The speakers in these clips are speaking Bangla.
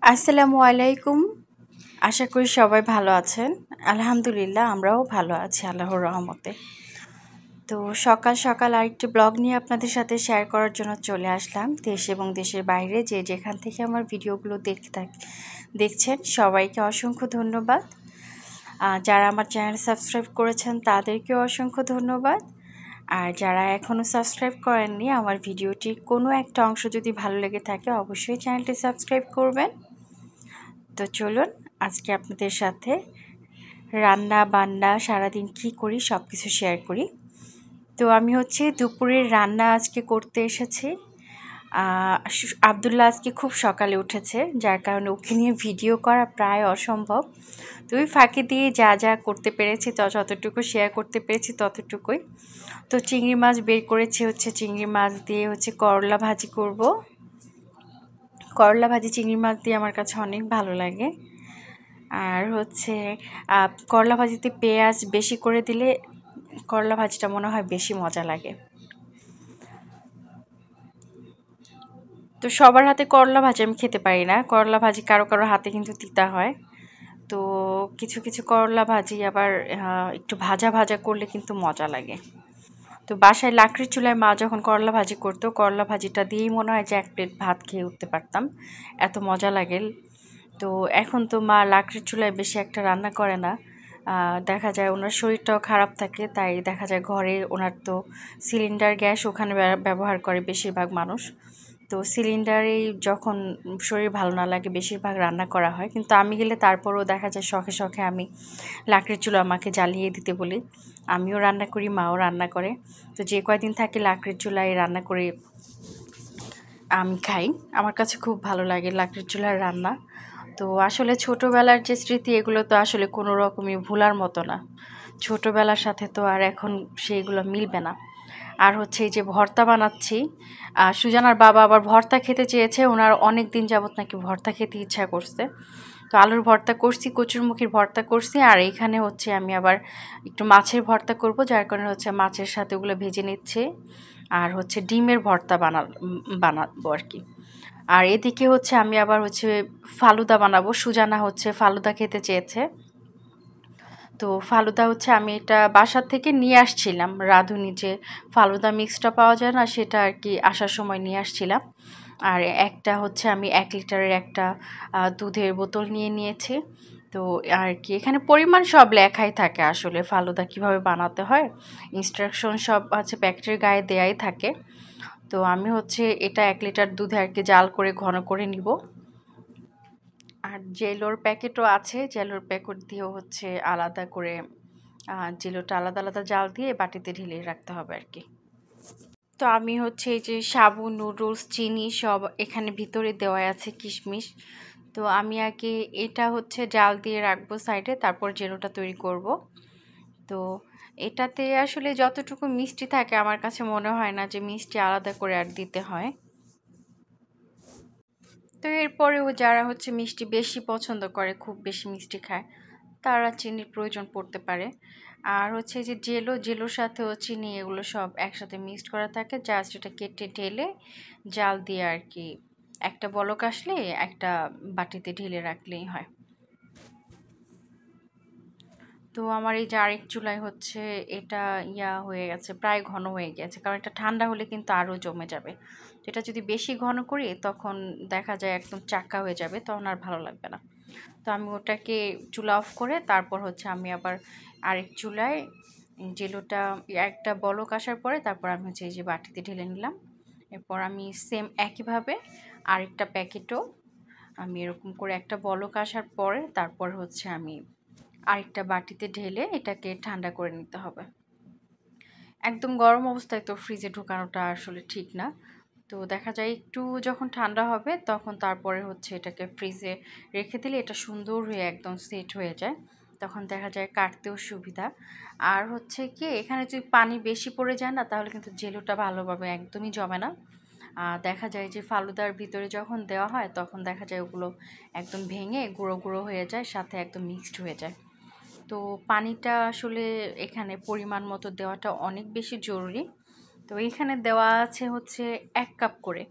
আসসালামু আলাইকুম। আশা করি সবাই ভালো আছেন। আলহামদুলিল্লাহ আমরাও ভালো আছি আল্লাহর রহমতে। তো সকাল সকাল আরেকটি ব্লগ নিয়ে আপনাদের সাথে শেয়ার করার জন্য চলে আসলাম। দেশ এবং দেশের বাইরে যে যেখান থেকে আমার ভিডিওগুলো দেখছেন সবাইকে অসংখ্য ধন্যবাদ। যারা আমার চ্যানেল সাবস্ক্রাইব করেছেন তাদেরকেও অসংখ্য ধন্যবাদ। আর যারা এখনও সাবস্ক্রাইব করেননি, আমার ভিডিওটির কোনো একটা অংশ যদি ভালো লেগে থাকে অবশ্যই চ্যানেলটি সাবস্ক্রাইব করবেন। তো চলুন আজকে আপনাদের সাথে রান্না বান্না সারাদিন কি করি সব কিছু শেয়ার করি। তো আমি দুপুরের রান্না আজকে করতে এসেছি। আবদুল্লাহ আজকে খুব সকালে উঠেছে, যার কারণে ওকে নিয়ে ভিডিও করা প্রায় অসম্ভব। তো ওই ফাঁকে দিয়ে যা যা করতে পেরেছি যতটুকু শেয়ার করতে পেরেছি ততটুকুই। তো চিংড়ি মাছ বের করেছি, চিংড়ি মাছ দিয়ে করলা ভাজি করব। করলা ভাজি চিংড়ি মাছ দিয়ে আমার কাছে অনেক ভালো লাগে। আর করলা ভাজিতে পেঁয়াজ বেশি করে দিলে করলা ভাজিটা মনে হয় বেশি মজা লাগে। তো সবার হাতে করলা ভাজি আমি খেতে পারি না। করলা ভাজি কারো কারো হাতে কিন্তু তিতা হয়। তো কিছু কিছু করলা ভাজি আবার একটু ভাজা ভাজা করলে কিন্তু মজা লাগে। তো বাসায় লাকড়ির চুলায় মা যখন করলা ভাজি করতো, করলা ভাজিটা দিয়েই মনে হয় যে এক প্লেট ভাত খেয়ে উঠতে পারতাম, এত মজা লাগে। তো এখন তো মা লাকড়ির চুলায় বেশি একটা রান্না করে না। দেখা যায় ওনার শরীরটাও খারাপ থাকে, তাই দেখা যায় ঘরে ওনার তো সিলিন্ডার গ্যাস ওখানে ব্যবহার করে বেশিরভাগ মানুষ। তো সিলিন্ডারেই যখন শরীর ভালো না লাগে বেশিরভাগ রান্না করা হয়। কিন্তু আমি গেলে তারপরও দেখা যায় শখে শখে আমি লাকড়ির চুলা আমাকে জ্বালিয়ে দিতে বলি। আমিও রান্না করি, মাও রান্না করে। তো যে কয়দিন থাকে লাকড়ির চুলায় রান্না করে আমি খাই। আমার কাছে খুব ভালো লাগে লাকড়ির চুলার রান্না। তো আসলে ছোটোবেলার যে স্মৃতি, এগুলো তো আসলে কোনো রকমই ভোলার মতো না। ছোটোবেলার সাথে তো আর এখন সেইগুলো মিলবে না। আর এই যে ভর্তা বানাচ্ছি, সুজানার বাবা আবার ভর্তা খেতে চেয়েছে। ওনার অনেক দিন যাবত নাকি ভর্তা খেতে ইচ্ছা করছে। তো আলুর ভর্তা করছি, কচুরমুখির ভর্তা করছি, আর এইখানে আমি আবার একটু মাছের ভর্তা করব, যার কারণে মাছের সাথে ওগুলো ভেজে নিচ্ছে। আর ডিমের ভর্তা বানাবো আর কি। আর এদিকে আমি আবার ফালুদা বানাবো। সুজানা ফালুদা খেতে চেয়েছে। তো ফালুদা আমি এটা বাসার থেকে নিয়ে আসছিলাম, রাঁধুনি যে ফালুদা মিক্সটা পাওয়া যায় না, সেটা আর কি আসার সময় নিয়ে আসছিলাম। আর একটা আমি 1 লিটারের একটা দুধের বোতল নিয়ে নিয়েছি। তো আর কি এখানে পরিমাণ সব লেখাই থাকে, আসলে ফালুদা কিভাবে বানাতে হয় ইনস্ট্রাকশন সব প্যাকেটের গায়ে দেয়াই থাকে। তো আমি এটা 1 লিটার দুধে আর কি জাল করে ঘন করে নিব। আর জেলোর প্যাকেটও আছে, জেলোর প্যাকেট দিয়েও আলাদা করে জেলোটা আলাদা আলাদা জাল দিয়ে বাটিতে ঢেলে রাখতে হবে আর কি। তো আমি এই যে সাবু, নুডলস, চিনি সব এখানে ভিতরে দেওয়া আছে, কিশমিশ। তো আমি আগে এটা জাল দিয়ে রাখবো সাইডে, তারপর জেলোটা তৈরি করব। তো এটাতে আসলে যতটুকু মিষ্টি থাকে আমার কাছে মনে হয় না যে মিষ্টি আলাদা করে আর দিতে হয়। তো এরপরেও যারা মিষ্টি বেশি পছন্দ করে, খুব বেশি মিষ্টি খায়, তারা চিনির প্রয়োজন পড়তে পারে। আর যে জেলোর সাথেও চিনি এগুলো সব একসাথে মিক্সড করা থাকে, জাস্ট এটা কেটে ঢেলে জাল দিয়ে আর কি একটা বলক আসলে একটা বাটিতে ঢেলে রাখলেই হয়। তো আমার এই যে আরেক চুলায় এটা হয়ে গেছে, প্রায় ঘন হয়ে গেছে, কারণ এটা ঠান্ডা হলে কিন্তু আরও জমে যাবে। তো এটা যদি বেশি ঘন করি তখন দেখা যায় একদম চাক্কা হয়ে যাবে, তখন আর ভালো লাগবে না। তো আমি ওটাকে চুলা অফ করে তারপর আমি আবার আরেক চুলায় জেলোটা একটা বলক আসার পরে তারপর আমি এই যে বাটিতে ঢেলে নিলাম। এরপর আমি সেম একইভাবে আরেকটা প্যাকেটও আমি এরকম করে একটা বলক আসার পরে তারপর আমি আরেকটা বাটিতে ঢেলে এটাকে ঠান্ডা করে নিতে হবে। একদম গরম অবস্থায় তো ফ্রিজে ঢোকানোটা আসলে ঠিক না। তো দেখা যায় একটু যখন ঠান্ডা হবে তখন তারপরে এটাকে ফ্রিজে রেখে দিলে এটা সুন্দর হয়ে একদম সেট হয়ে যায়, তখন দেখা যায় কাটতেও সুবিধা। আর কি এখানে যদি পানি বেশি পড়ে যায় না, তাহলে কিন্তু জেলোটা ভালোভাবে একদমই জমে না। দেখা যায় যে ফালুদার ভিতরে যখন দেওয়া হয় তখন দেখা যায় ওগুলো একদম ভেঙে গুঁড়ো গুঁড়ো হয়ে যায়, সাথে একদম মিক্সড হয়ে যায়। তো পানিটা আসলে এখানে পরিমাণ মতো দেওয়াটা অনেক বেশি জরুরি। তো এখানে দেওয়া আছে 1 কাপ করে।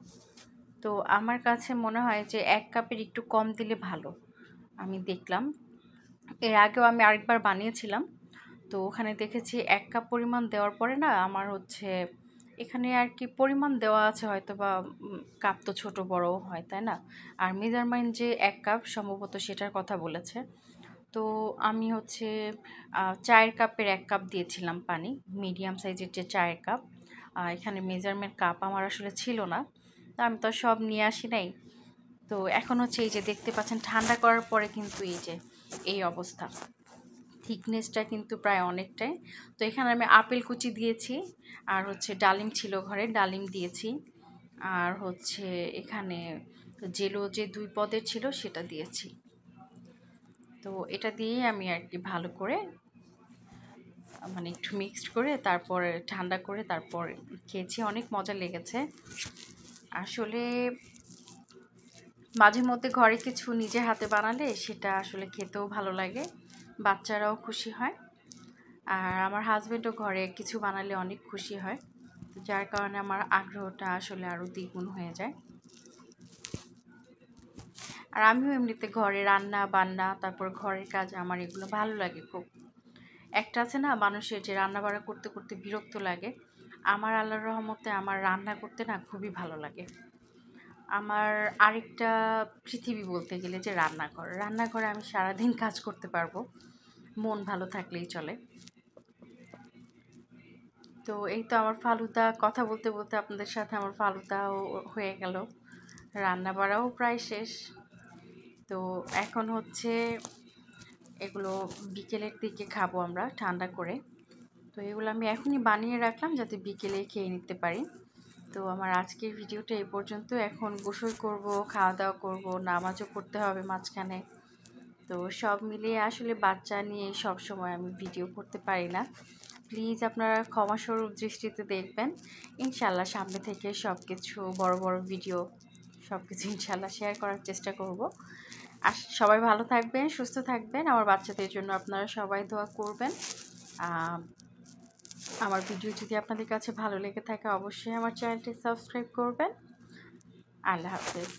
তো আমার কাছে মনে হয় যে 1 কাপের একটু কম দিলে ভালো। আমি দেখলাম এর আগেও আমি আরেকবার বানিয়েছিলাম। তো ওখানে দেখেছি 1 কাপ পরিমাণ দেওয়ার পরে না আমার হচ্ছে এখানে আর কি পরিমাণ দেওয়া আছে হয়তো বা কাপ তো ছোট বড় হয় তাই না? আর মেজারমেন্ট যে 1 কাপ সম্ভবত সেটার কথা বলেছে। তো আমি হচ্ছে চায়ের কাপের 1 কাপ দিয়েছিলাম পানি, মিডিয়াম সাইজের যে চায়ের কাপ। এখানে মেজারমেন্ট কাপ আমার আসলে ছিল না, তো আমি তো আর সব নিয়ে আসি নাই। তো এখন হচ্ছে এই যে দেখতে পাচ্ছেন ঠান্ডা করার পরে কিন্তু এই যে এই অবস্থা, থিকনেসটা কিন্তু প্রায় অনেকটাই। তো এখানে আমি আপেল কুচি দিয়েছি, আর হচ্ছে ডালিম ছিল ঘরে, ডালিম দিয়েছি, আর হচ্ছে এখানে জেলো যে 2 পদের ছিল সেটা দিয়েছি। তো এটা দিয়েই আমি আর কি ভালো করে মানে একটু মিক্সড করে তারপরে ঠান্ডা করে তারপর খেয়েছি, অনেক মজা লেগেছে। আসলে মাঝে মধ্যে ঘরে কিছু নিজে হাতে বানালে সেটা আসলে খেতেও ভালো লাগে, বাচ্চারাও খুশি হয়, আর আমার হাজবেন্ডও ঘরে কিছু বানালে অনেক খুশি হয়। তো যার কারণে আমার আগ্রহটা আসলে আরও দ্বিগুণ হয়ে যায়। আর আমিও এমনিতে ঘরে রান্না বান্না তারপর ঘরের কাজ আমার এগুলো ভালো লাগে খুব। একটা আছে না মানুষের যে রান্না বান্না করতে করতে বিরক্ত লাগে, আমার আল্লাহর রহমতে আমার রান্না করতে না খুবই ভালো লাগে। আমার আরেকটা পৃথিবী বলতে গেলে যে রান্নাঘর, রান্নাঘরে আমি সারাদিন কাজ করতে পারবো, মন ভালো থাকলেই চলে। তো এই তো আমার ফালুদা, কথা বলতে বলতে আপনাদের সাথে আমার ফালুদাও হয়ে গেল, রান্না বাড়াও প্রায় শেষ। তো এখন হচ্ছে এগুলো বিকেলের দিকে খাবো আমরা ঠান্ডা করে। তো এগুলো আমি এখনই বানিয়ে রাখলাম যাতে বিকেলে খেয়ে নিতে পারি। তো আমার আজকের ভিডিওটা এই পর্যন্ত। এখন গোসল করব, খাওয়া দাওয়া করব, নামাজও পড়তে হবে মাঝখানে। তো সব মিলিয়ে আসলে বাচ্চা নিয়ে সব সময় আমি ভিডিও করতে পারি না, প্লিজ আপনারা ক্ষমাস্বরূপ দৃষ্টিতে দেখবেন। ইনশাল্লাহ সামনে থেকে সব কিছু বড় বড় ভিডিও সব কিছু ইনশাল্লাহ শেয়ার করার চেষ্টা করব। আর সবাই ভালো থাকবেন, সুস্থ থাকবেন, আমার বাচ্চাদের জন্য আপনারা সবাই দোয়া করবেন। আমার ভিডিও যদি আপনাদের কাছে ভালো লেগে থাকে অবশ্যই আমার চ্যানেলটি সাবস্ক্রাইব করবেন। আল্লাহ হাফেজ।